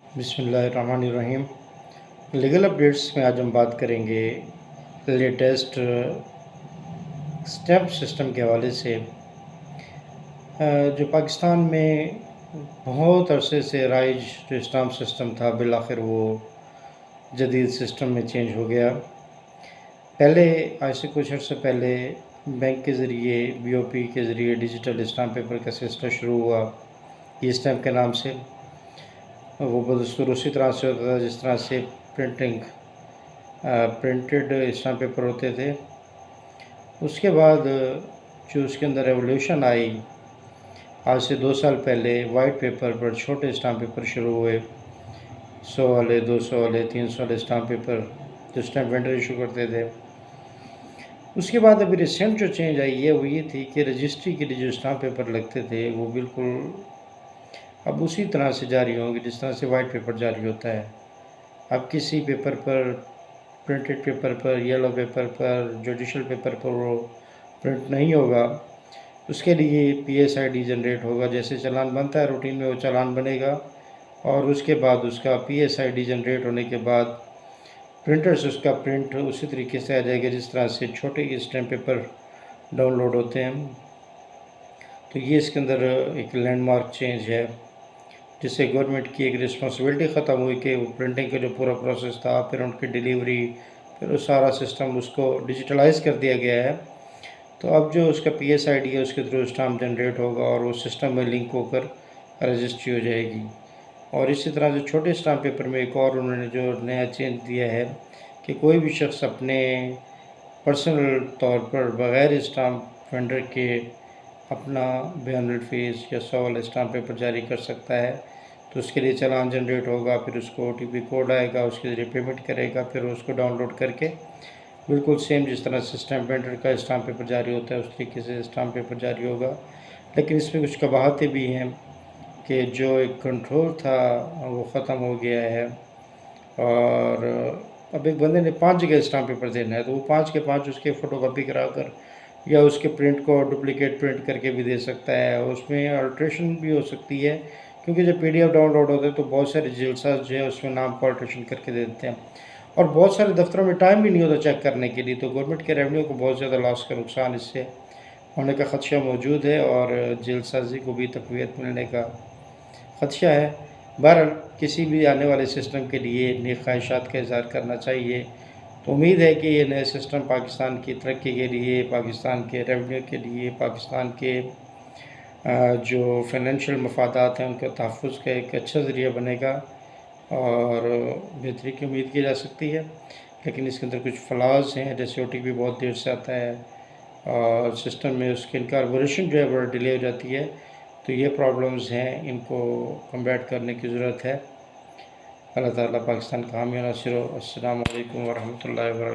बिस्मिल्लाहिर्रहमानिर्रहीम। Legal updates में आज हम बात करेंगे लेटेस्ट स्टैम्प सिस्टम के हवाले से। जो पाकिस्तान में बहुत अरसे से राइज जो स्टाम्प सिस्टम था, बिल आखिर वो जदीद सिस्टम में चेंज हो गया। पहले आज से कुछ अर्से पहले बैंक के ज़रिए BOP के ज़रिए डिजिटल स्टाम्प पेपर का सिलसिला शुरू हुआ ई स्टैम्प के नाम से। वो बदस्तूर उसी तरह से होता था जिस तरह से प्रिंटेड स्टाम्प पेपर होते थे। उसके बाद जो उसके अंदर रेवोल्यूशन आई, आज से 2 साल पहले वाइट पेपर पर छोटे स्टाम्प पेपर शुरू हुए। 100 वाले, 200 वाले, 300 वाले स्टाम्प पेपर जो स्टैम्प वेंडर इशू करते थे। उसके बाद अभी रिसेंट जो चेंज आई है वो ये थी कि रजिस्ट्री के लिए जो स्टाम्प पेपर लगते थे वो बिल्कुल अब उसी तरह से जारी होंगे जिस तरह से वाइट पेपर जारी होता है। अब किसी पेपर पर, प्रिंटेड पेपर पर, येलो पेपर पर, जुडिशल पेपर पर वो प्रिंट नहीं होगा। उसके लिए PSID जनरेट होगा। जैसे चालान बनता है रूटीन में, वो चालान बनेगा और उसके बाद उसका PSID जनरेट होने के बाद प्रिंटर से उसका प्रिंट उसी तरीके से आ जाएगा जिस तरह से छोटे स्टैम्प पेपर डाउनलोड होते हैं। तो ये इसके अंदर एक लैंडमार्क चेंज है, जिससे गवर्नमेंट की एक रिस्पॉन्सिबिलिटी ख़त्म हुई कि वो प्रिंटिंग का जो पूरा प्रोसेस था, फिर उनकी डिलीवरी, फिर वो सारा सिस्टम उसको डिजिटलाइज कर दिया गया है। तो अब जो उसका PSID है उसके थ्रू स्टाम्प जनरेट होगा और वो सिस्टम में लिंक होकर रजिस्ट्री हो जाएगी। और इसी तरह से छोटे स्टाम्प पेपर में एक और उन्होंने जो नया चेंज दिया है कि कोई भी शख्स अपने पर्सनल तौर पर बग़ैर स्टाम्प वेंडर के अपना 92 फीस या 100 वाला स्टाम्प पेपर जारी कर सकता है। तो उसके लिए चालान जनरेट होगा, फिर उसको OTP कोड आएगा, उसके ज़रिए पेमेंट करेगा, फिर उसको डाउनलोड करके बिल्कुल सेम जिस तरह से स्टैम्प वेंडर का स्टाम्प पेपर जारी होता है उस तरीके से स्टाम्प पेपर जारी होगा। लेकिन इसमें कुछ कबाहतें भी हैं कि जो एक कंट्रोल था वो ख़त्म हो गया है और अब एक बंदे ने 5 जगह स्टाम्प पेपर देना है तो वो 5 के 5 उसके फ़ोटोकॉपी करा कर या उसके प्रिंट को डुप्लिकेट प्रिंट करके भी दे सकता है। उसमें अल्ट्रेशन भी हो सकती है, क्योंकि जब PDF डाउनलोड होते हैं तो बहुत सारे जलसाज जो है उसमें नाम को अल्ट्रेशन करके दे देते हैं और बहुत सारे दफ्तरों में टाइम भी नहीं होता चेक करने के लिए। तो गवर्नमेंट के रेवेन्यू को बहुत ज़्यादा लॉस का नुकसान इससे होने का ख़दशा मौजूद है और जलसाजी को भी तक़वियत मिलने का ख़दशा है। बहरहाल किसी भी आने वाले सिस्टम के लिए नेक ख्वाहिशात का इज़हार करना चाहिए। तो उम्मीद है कि ये नया सिस्टम पाकिस्तान की तरक्की के लिए, पाकिस्तान के रेवेन्यू के लिए, पाकिस्तान के जो फाइनेंशियल मफादात हैं उनके तहफ़्फ़ुज़ का एक अच्छा ज़रिया बनेगा और बेहतरी की उम्मीद की जा सकती है। लेकिन इसके अंदर कुछ फ्लॉज़ हैं, जैसे OTP बहुत देर से आता है और सिस्टम में उसकी इनकॉर्पोरेशन जो है बड़ा डिले हो जाती है। तो ये प्रॉब्लम्स हैं, इनको कम्बैट करने की ज़रूरत है। अल्लाह ताला पाकिस्तान का हामी और नासिर हो। अस्सलामु अलैकुम व रहमतुल्लाहि व बरकातहू।